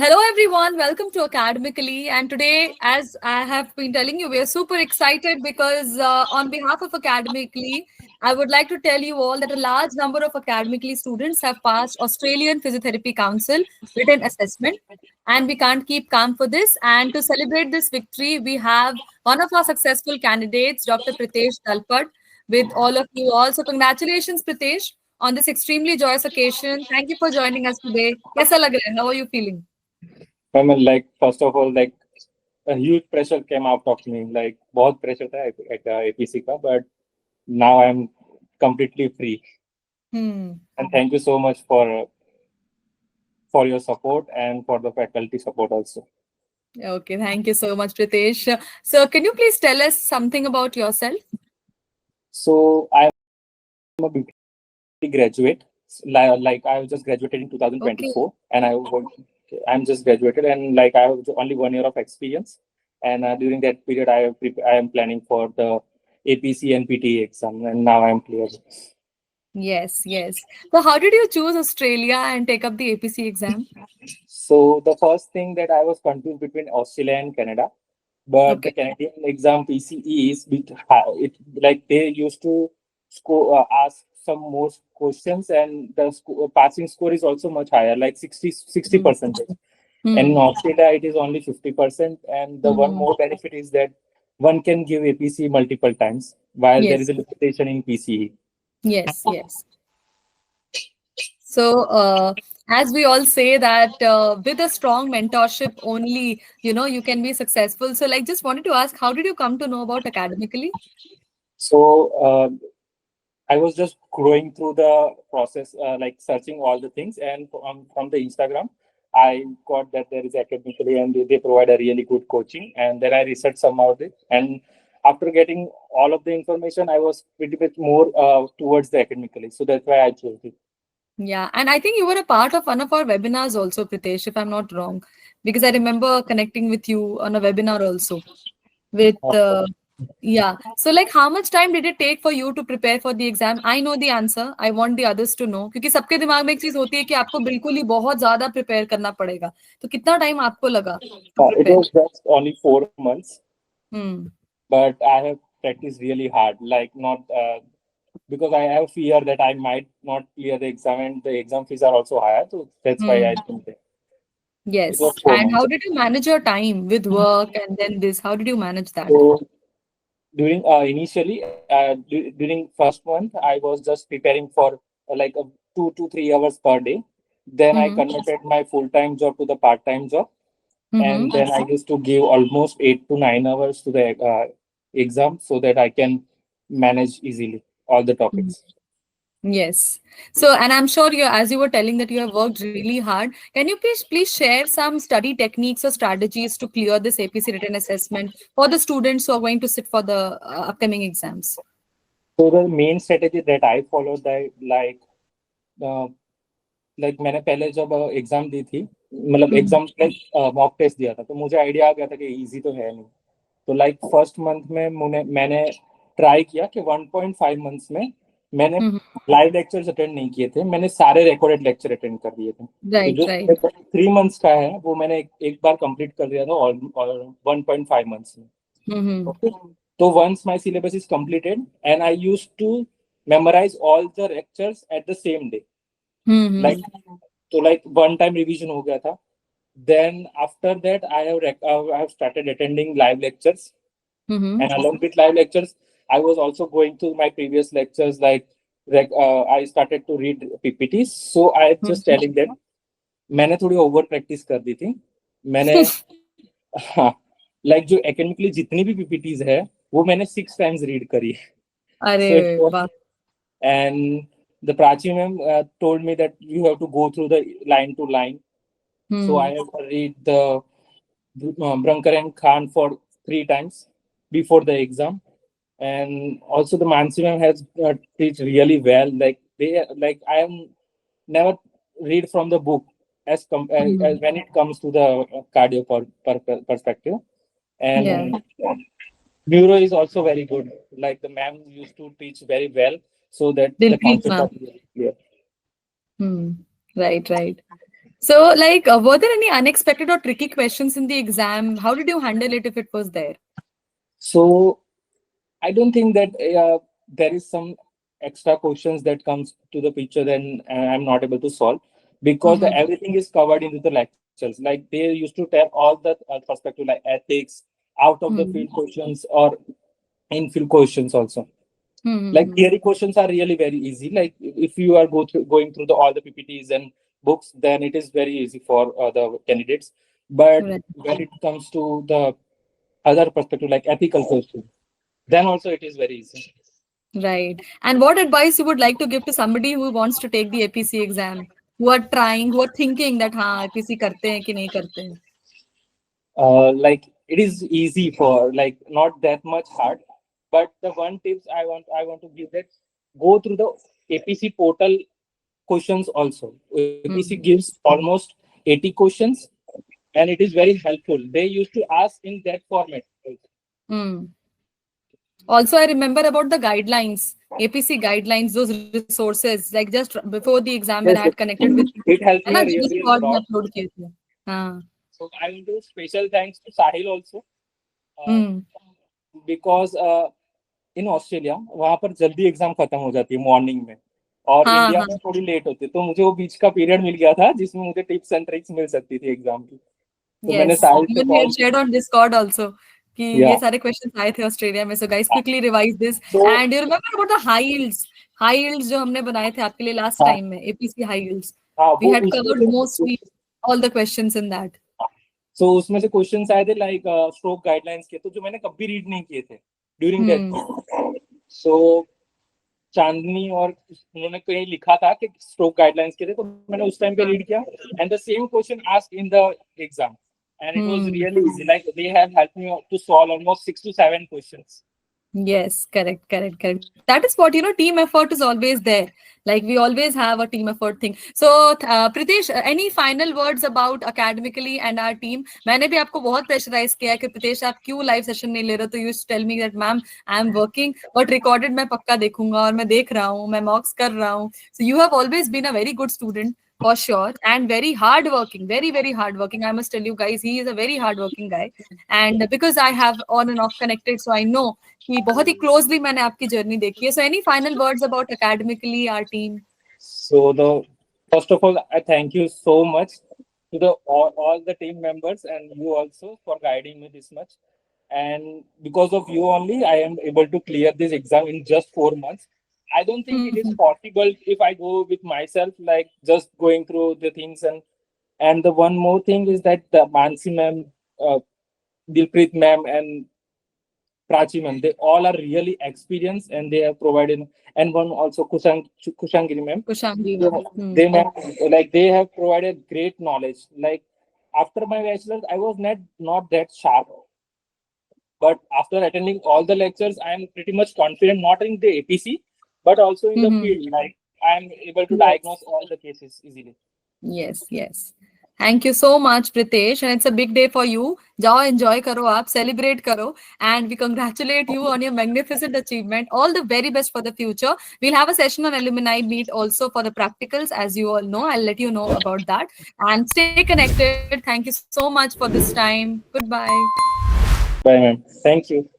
Hello, everyone. Welcome to Academically. And today, as I have been telling you, we are super excited because, on behalf of Academically, I would like to tell you all that a large number of Academically students have passed Australian Physiotherapy Council written assessment. And we can't keep calm for this. And to celebrate this victory, we have one of our successful candidates, Dr. Pritesh Dalpat, with all of you all. So, congratulations, Pritesh, on this extremely joyous occasion. Thank you for joining us today. Kaisa lag raha hai? How are you feeling? I mean, like, first of all, like, a huge pressure came out of me. Like, बहुत pressure था at APC का, but now I'm completely free. Hmm. And thank you so much for your support and for the faculty support also. Okay, thank you so much, Pritesh. So, can you please tell us something about yourself? So I'm a BPT graduate. Like I was just graduated in Okay. 2024, and I'm just graduated, and like I have only 1 year of experience. And during that period, I am planning for the APC and PTE exam, and now I'm clear. Yes, yes. So, how did you choose Australia and take up the APC exam? So the first thing that I was confused between Australia and Canada, but the Okay. Canadian exam PCE is it like they used to ask some more questions, and the passing score is also much higher, like 60 Hmm. percentage. And in Hmm. Australia, it is only 50%. And the one Hmm. more benefit is that one can give APC multiple times, while there is Yes, a limitation in PCE. yes, yes. So, as we all say that with a strong mentorship only, you can be successful. So, like, just wanted to ask, how did you come to know about Academically? So I was just going through the process, like searching all the things, and from the Instagram, I got that there is Academically, and they provide a really good coaching. And then I researched some of it, and after getting all of the information, I was pretty bit more towards the Academically. So that's why I chose it. Yeah, and I think you were a part of one of our webinars also, Pritesh, if I'm not wrong, because I remember connecting with you on a webinar also with Uh, yeah. So like how much time did it take for you to prepare for the exam? I know the answer. I want the others to know क्योंकि सबके दिमाग में एक चीज होती है कि आपको बिल्कुल ही बहुत ज्यादा प्रिपेयर करना पड़ेगा. तो कितना टाइम आपको लगा to it prepare? was just only 4 months, Hmm. but I have practiced really hard, like not because I have fear that I might not clear the exam, and the exam fees are also higher. So that's why I Hmm. think that it was Yes. four And how months. did you manage your time with work and then this? How did you manage that? So during initially during first month, I was just preparing for like 2 to 3 hours per day. Then I Mm-hmm. converted my full-time job to the part-time job, Mm-hmm. and then I used to give almost 8 to 9 hours to the exam so that I can manage easily all the topics. Yes. So, and I'm sure you, as you were telling that you have worked really hard. Can you please share some study techniques or strategies to clear this APC written assessment for the students who are going to sit for the upcoming exams? So the main strategy that I followed, that uh, like मैंने पहले जब exam दी थी, मतलब Mhm. Exam like mock test दिया था, तो मुझे idea आ गया था कि इजी तो है नहीं. तो लाइक फर्स्ट मंथ में मैंने ट्राई किया कि 1.5 मंथ्स में मैंने Mhm. लाइव लेक्चर्स अटेंड नहीं किए थे, मैंने सारे रिकॉर्डेड लेक्चर अटेंड कर दिए थे. तो Right, जो right. 3 मंथ्स का है वो मैंने एक बार कंप्लीट कर दिया था, और 1.5 मंथ्स में. Mm-hmm. Okay. So once my syllabus is completed, and I used to memorize all the lectures at the same day. Mm-hmm. Like, so like one time revision हो गया था. Then after that, I have started attending live lectures, Mm-hmm. and along with live lectures, I was also going through my previous lectures. I started to read PPTs. So I just telling them, मैंने थोड़ी over practice कर दी थी. मैंने हाँ, like जो academically जितनी भी PPTs है वो मैंने 6 टाइम्स रीड करी. अरे So it was, वाह. and the Prachi ma'am told me that you have to go through the line to line. So I Hmm. have read the Brankar and Khan for 3 times before the exam, and also the Mansi ma'am has teach really well. Like I am never read from the book as Hmm. when it comes to the cardio perspective. Yeah. And neuro is also very good. Like the ma'am used to teach very well, so that the Dilpreet concept ma'am. are really clear. Hmm. Right, right. So, like, were there any unexpected or tricky questions in the exam? How did you handle it if it was there? So I don't think that there is some extra questions that comes to the picture then I'm not able to solve, because Mm-hmm. everything is covered into the lectures. Like they used to tell all the perspective like ethics, out of the field questions or in field questions also. Like Mm-hmm. theory questions are really very easy. Like if you are going through all the PPTs and books, then it is very easy for the candidates. But Right. when it comes to the other perspective like ethical questions, then also it is very easy. Right. And what advice you would like to give to somebody who wants to take the APC exam, who are trying, who are thinking that हाँ APC करते हैं कि नहीं करते हैं? Like it is easy for like not that much hard, but the one tips I want to give that go through the APC portal questions also. APC Hmm. gives almost 80 questions and it is very helpful. They used to ask in that format. Hmm. Also, I remember about the guidelines, APC guidelines, those resources, like just before the exam when I had Yes, yes. connected with you, It helped है ना me जो really a Discord में lot. upload किए थे. हाँ. So I will do special thanks to Sahil also, uh, Hmm. because in Australia वहां पर जल्दी एग्जाम खत्म हो जाती है मॉर्निंग में, और हाँ इंडिया हाँ. में थोड़ी लेट होती है, तो मुझे वो बीच का पीरियड मिल गया था जिसमें मुझे टिप्स एंड ट्रिक्स मिल सकती थी एग्जाम की। तो मैंने Yes. साहिल से Even we call had shared on Discord also कि किया। ये सारे questions आए थे ऑस्ट्रेलिया में. So guys, quickly revise this. तो And you remember about the high yields? High yields जो हमने बनाए थे आपके लिए last हाँ time में APC high yields. हाँ We वो had उसमें covered से mostly all the questions in that. सो उसमें से क्वेश्चंस आए थे लाइक स्ट्रोक गाइडलाइंस के, तो जो मैंने कभी रीड नहीं किए थे ड्यूरिंग दैट। Hmm. सो चांदनी और उन्होंने कहीं लिखा था कि स्ट्रोक गाइडलाइंस के थे, तो मैंने उस टाइम पे रीड किया and the same question asked in the exam and it was Hmm. really easy. Like they have helped me to solve almost 6 to 7 questions. Yes, correct. That is what, team effort is always there. Like we always have a team effort thing. So, Pritesh, any final words about academically and our team? मैंने भी आपको बहुत pressurise किया है कि प्रीतेश आप क्यों live session नहीं ले रहे हो, तो you tell me that ma'am I am working but recorded मैं पक्का देखूंगा और मैं देख रहा हूँ, मैं मॉक्स कर रहा हूँ. So you have always been a very good student for sure and very hard working, very hard working. I must tell you guys, he is a very hard working guy, and because I have on and off connected, so I know कि बहुत ही closely मैंने आपकी journey देखी है. So any final words about academically our team? So the first of all, I thank you so much to the all the team members and you also for guiding me this much. And because of you only, I am able to clear this exam in just 4 months. I don't think it is possible if I go with myself, like just going through the things. And the one more thing is that the Mansi ma'am, uh, Dilpreet ma'am, and Prachi ma'am, they all are really experienced and they have provided. And one also Kushangiri ma'am, कुशांगी they, ma'am. they have provided great knowledge. Like after my bachelor's, I was not that sharp, but after attending all the lectures, I am pretty much confident not in the APC, but also in the field. Like I am able to diagnose all the cases easily. Yes. Thank you so much, Pritesh. And it's a big day for you. Jao, enjoy karo aap, celebrate karo. And we congratulate you on your magnificent achievement. All the very best for the future. We'll have a session on alumni meet also for the practicals, as you all know. I'll let you know about that. And stay connected. Thank you so much for this time. Goodbye. Bye, ma'am. Thank you.